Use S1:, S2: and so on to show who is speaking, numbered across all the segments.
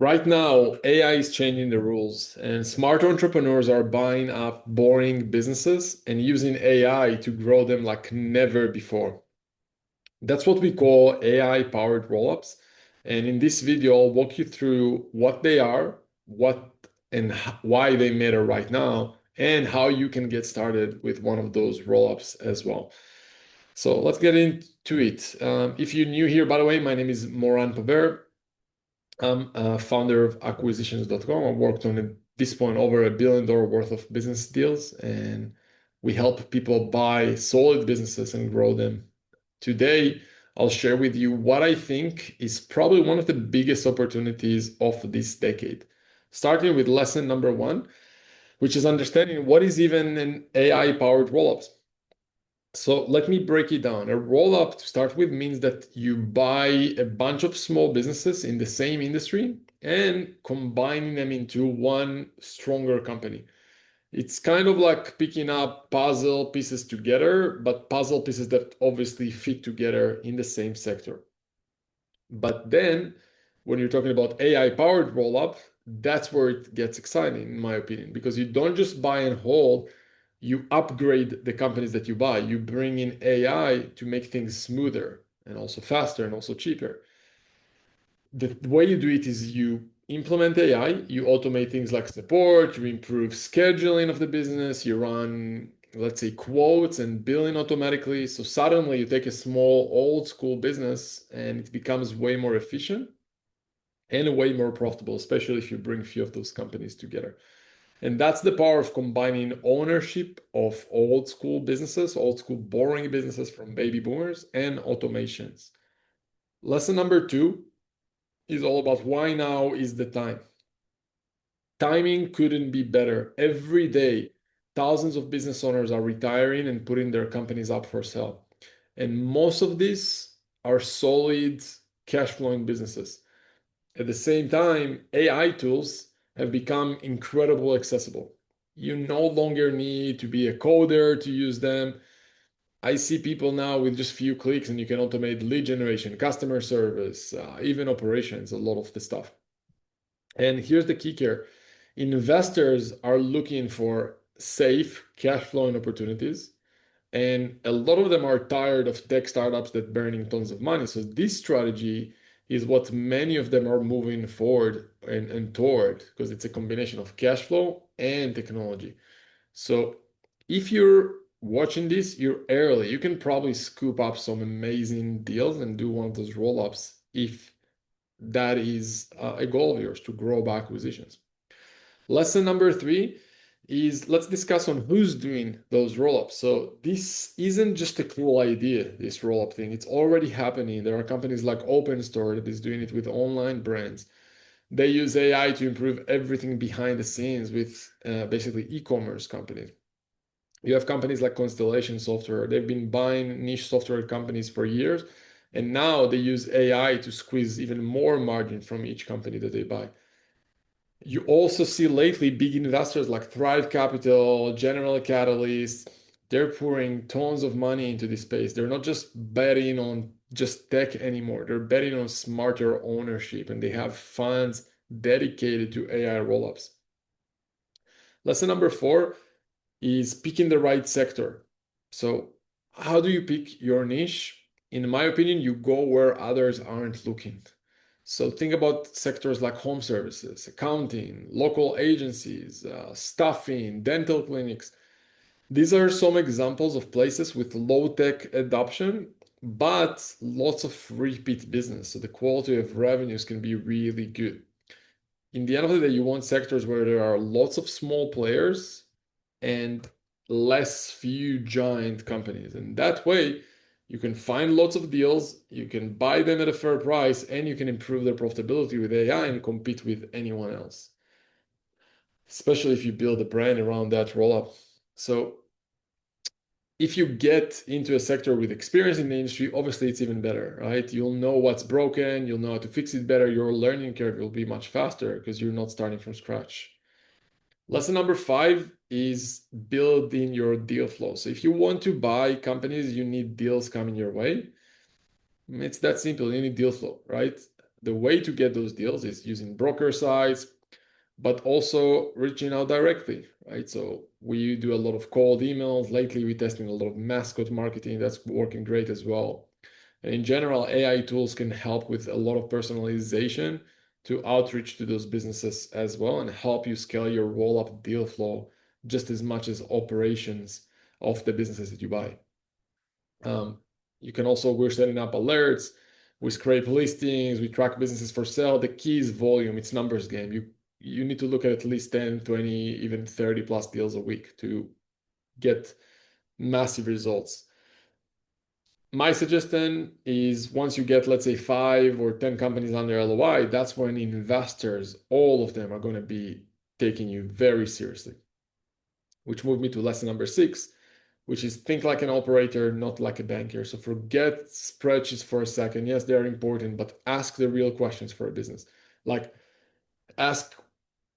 S1: Right now, AI is changing the rules, and smart entrepreneurs are buying up boring businesses and using AI to grow them like never before. That's what we call AI-powered roll-ups. And in this video, I'll walk you through what they are, what and why they matter right now, and how you can get started with one of those roll-ups as well. So let's get into it. If you're new here, by the way, my name is Moran Pober. I'm a founder of acquisitions.com. I worked on at this point over $1 billion worth of business deals, and we help people buy solid businesses and grow them. Today, I'll share with you what I think is probably one of the biggest opportunities of this decade. Starting with lesson number one, which is understanding what is even an AI-powered rollup. So let me break it down. A roll up to start with means that you buy a bunch of small businesses in the same industry and combining them into one stronger company. It's kind of like picking up puzzle pieces together, but puzzle pieces that obviously fit together in the same sector. But then when you're talking about AI powered roll up, that's where it gets exciting, in my opinion, because you don't just buy and hold, you upgrade the companies that you buy. You bring in AI to make things smoother and also faster and also cheaper. The way you do it is you implement AI, you automate things like support, you improve scheduling of the business, you run, let's say, quotes and billing automatically. So suddenly you take a small old school business and it becomes way more efficient and way more profitable, especially if you bring a few of those companies together. And that's the power of combining ownership of old school businesses, old school boring businesses from baby boomers, and automations. Lesson number two is all about why now is the time. Timing couldn't be better. Every day, thousands of business owners are retiring and putting their companies up for sale. And most of these are solid cash flowing businesses. At the same time, AI tools have become incredibly accessible. You no longer need to be a coder to use them. I see people now with just few clicks and you can automate lead generation, customer service, even operations, a lot of the stuff. And here's the kicker. Investors are looking for safe cash flowing opportunities. And a lot of them are tired of tech startups that burning tons of money. So this strategy is what many of them are moving forward and toward because it's a combination of cash flow and technology. So if you're watching this, you're early. You can probably scoop up some amazing deals and do one of those roll-ups if that is a goal of yours to grow by acquisitions. Lesson number three is let's discuss on who's doing those roll-ups. So this isn't just a cool idea, this roll-up thing. It's already happening. There are companies like OpenStore that is doing it with online brands. They use AI to improve everything behind the scenes with basically e-commerce companies. You have companies like Constellation Software. They've been buying niche software companies for years, and now they use AI to squeeze even more margin from each company that they buy. You also see lately big investors like Thrive Capital, General Catalyst, they're pouring tons of money into this space. They're not just betting on just tech anymore. They're betting on smarter ownership and they have funds dedicated to AI rollups. Lesson number four is picking the right sector. So, how do you pick your niche? In my opinion, you go where others aren't looking. So, think about sectors like home services, accounting, local agencies, staffing, dental clinics. These are some examples of places with low tech adoption, but lots of repeat business. So, the quality of revenues can be really good. In the end of the day, you want sectors where there are lots of small players and less few giant companies. And that way, you can find lots of deals, you can buy them at a fair price, and you can improve their profitability with AI and compete with anyone else, especially if you build a brand around that roll up. So, if you get into a sector with experience in the industry, obviously it's even better, right? You'll know what's broken, you'll know how to fix it better, your learning curve will be much faster because you're not starting from scratch. Lesson number five is building your deal flow. So if you want to buy companies, you need deals coming your way. It's that simple. You need deal flow, right? the way to get those deals is using broker sites, but also reaching out directly, right? So we do a lot of cold emails. Lately, we're testing a lot of mascot marketing. That's working great as well. And in general, AI tools can help with a lot of personalization to outreach to those businesses as well and help you scale your roll-up deal flow just as much as operations of the businesses that you buy. You can also, we're setting up alerts, we scrape listings, we track businesses for sale. The key is volume, it's numbers game. You need to look at least 10, 20, even 30 plus deals a week to get massive results. My suggestion is once you get, let's say, 5 or 10 companies under LOI, that's when investors, all of them, are going to be taking you very seriously. Which moved me to lesson number 6, which is think like an operator, not like a banker. So forget spreadsheets for a second. Yes, they are important, but ask the real questions for a business. Like ask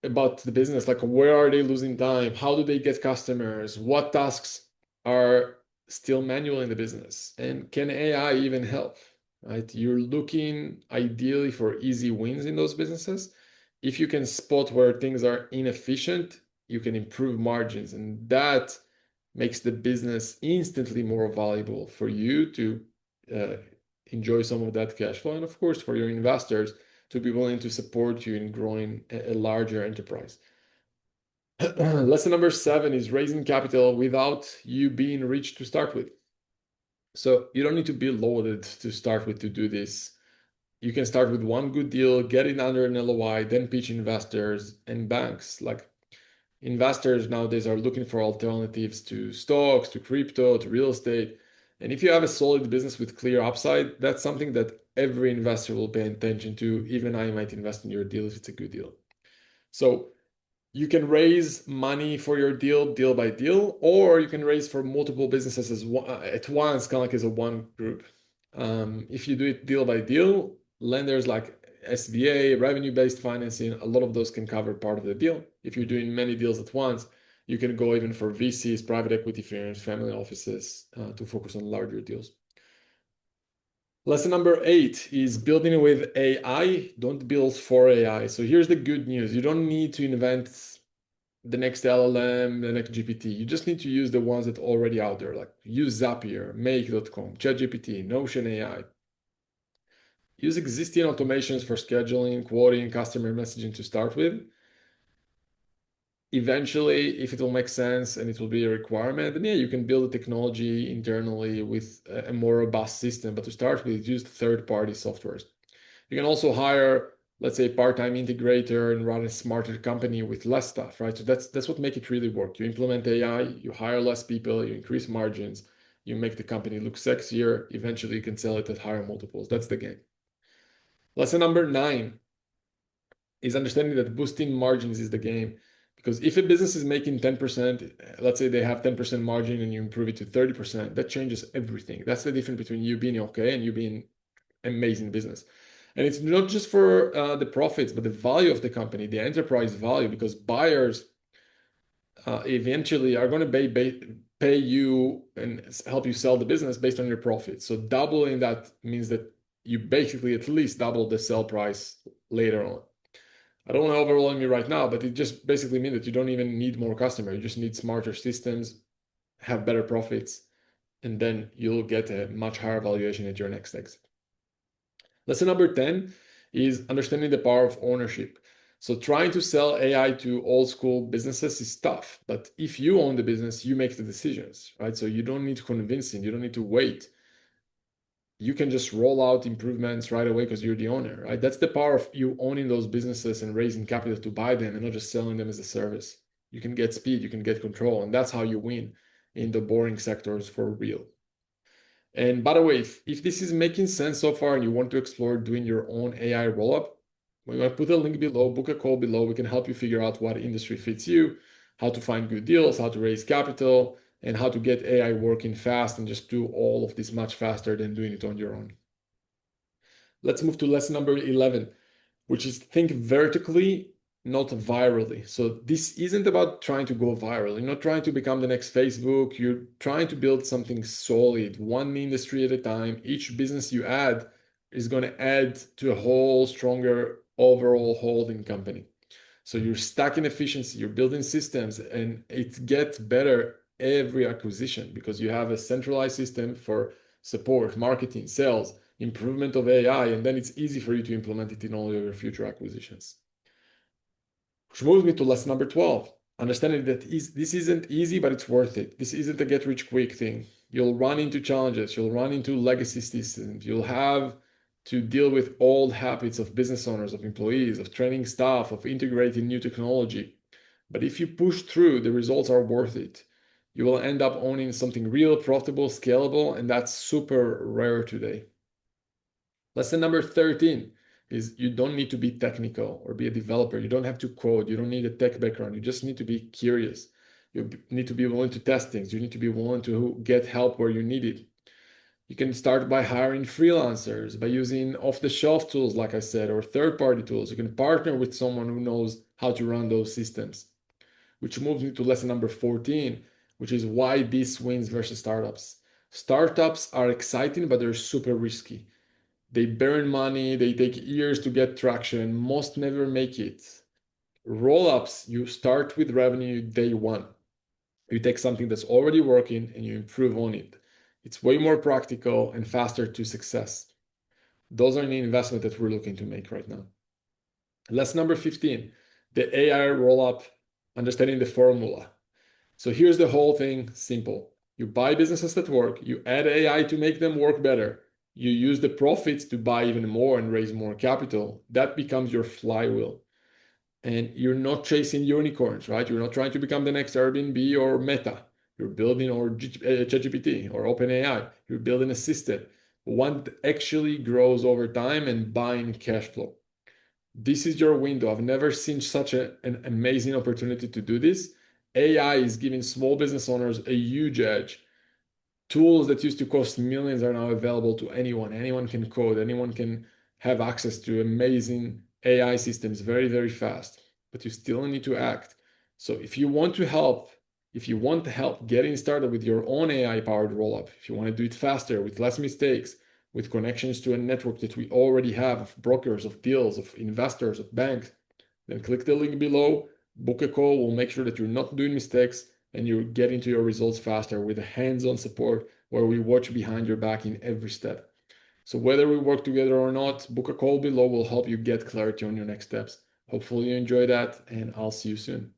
S1: about the business, like where are they losing time? How do they get customers? What tasks are still manual in the business? And can AI even help? Right? You're looking ideally for easy wins in those businesses. If you can spot where things are inefficient, you can improve margins, and that makes the business instantly more valuable for you to uh, enjoy some of that cash flow, and of course for your investors to be willing to support you in growing a larger enterprise. Lesson number 7 is raising capital without you being rich to start with. So you don't need to be loaded to start with to do this. You can start with one good deal, get it under an LOI, then pitch investors and banks. Like investors nowadays are looking for alternatives to stocks, to crypto, to real estate. And if you have a solid business with clear upside, that's something that every investor will pay attention to. Even I might invest in your deal if it's a good deal. So you can raise money for your deal, deal by deal, or you can raise for multiple businesses at once, kind of like as a one group. If you do it deal by deal, lenders like SBA, revenue-based financing, a lot of those can cover part of the deal. If you're doing many deals at once, you can go even for VCs, private equity firms, family offices to focus on larger deals. Lesson number 8 is building with AI. Don't build for AI. So here's the good news. You don't need to invent the next LLM, the next GPT. You just need to use the ones that are already out there, like use Zapier, Make.com, ChatGPT, Notion AI. Use existing automations for scheduling, quoting, customer messaging to start with. Eventually, if it will make sense and it will be a requirement, then yeah, you can build a technology internally with a more robust system. But to start with, use third-party softwares. You can also hire, let's say, part-time integrator and run a smarter company with less stuff, right? So that's what make it really work. You implement AI, you hire less people, you increase margins, you make the company look sexier. Eventually, you can sell it at higher multiples. That's the game. Lesson number 9 is understanding that boosting margins is the game. Because if a business is making 10%, let's say they have 10% margin and you improve it to 30%, that changes everything. That's the difference between you being okay and you being amazing business. And it's not just for the profits, but the value of the company, the enterprise value, because buyers eventually are going to pay you and help you sell the business based on your profits. So doubling that means that you basically at least double the sell price later on. I don't want to overwhelm you right now, but it just basically means that you don't even need more customers. You just need smarter systems, have better profits, and then you'll get a much higher valuation at your next exit. Lesson number 10 is understanding the power of ownership. So trying to sell AI to old school businesses is tough, but if you own the business, you make the decisions, right? So you don't need convincing, you don't need to wait. You can just roll out improvements right away because you're the owner, right? That's the power of you owning those businesses and raising capital to buy them and not just selling them as a service. You can get speed, you can get control, and that's how you win in the boring sectors for real. And by the way, if this is making sense so far and you want to explore doing your own AI rollup, we're going to put a link below, book a call below. We can help you figure out what industry fits you, how to find good deals, how to raise capital, and how to get AI working fast and just do all of this much faster than doing it on your own. Let's move to lesson number 11, which is think vertically, not virally. So this isn't about trying to go viral. You're not trying to become the next Facebook. You're trying to build something solid, one industry at a time. Each business you add is going to add to a whole stronger overall holding company. So you're stacking efficiency, you're building systems, and it gets better every acquisition because you have a centralized system for support, marketing, sales, improvement of AI, and then it's easy for you to implement it in all your future acquisitions. Which moves me to lesson number 12. Understanding that this isn't easy, but it's worth it. This isn't a get rich quick thing. You'll run into challenges, you'll run into legacy systems, you'll have to deal with old habits of business owners, of employees, of training staff, of integrating new technology. But if you push through, the results are worth it. You will end up owning something real, profitable, scalable, and that's super rare today. Lesson number 13 is you don't need to be technical or be a developer. You don't have to code. You don't need a tech background. You just need to be curious. You need to be willing to test things. You need to be willing to get help where you need it. You can start by hiring freelancers, by using off-the-shelf tools, like I said, or third-party tools. You can partner with someone who knows how to run those systems, which moves me to lesson number 14, which is why this wins versus startups. Startups are exciting, but they're super risky. They burn money, they take years to get traction, most never make it. Roll-ups, you start with revenue day one. You take something that's already working and you improve on it. It's way more practical and faster to success. Those are the investment that we're looking to make right now. Lesson number 15, the AI roll-up, understanding the formula. So here's the whole thing simple. You buy businesses that work, you add AI to make them work better. You use the profits to buy even more and raise more capital. That becomes your flywheel. And you're not chasing unicorns, right? You're not trying to become the next Airbnb or Meta. You're building or ChatGPT or OpenAI. You're building a system, one that actually grows over time and buying cash flow. This is your window. I've never seen such an amazing opportunity to do this. AI is giving small business owners a huge edge. Tools that used to cost millions are now available to anyone. Anyone can code, anyone can have access to amazing AI systems very, very fast, but you still need to act. So if you want help getting started with your own AI powered rollup, if you want to do it faster with less mistakes, with connections to a network that we already have of brokers, of deals, of investors, of banks, then click the link below, book a call. We'll make sure that you're not doing mistakes and you're getting to your results faster with a hands-on support where we watch behind your back in every step. So whether we work together or not, book a call below will help you get clarity on your next steps. Hopefully you enjoy that, and I'll see you soon.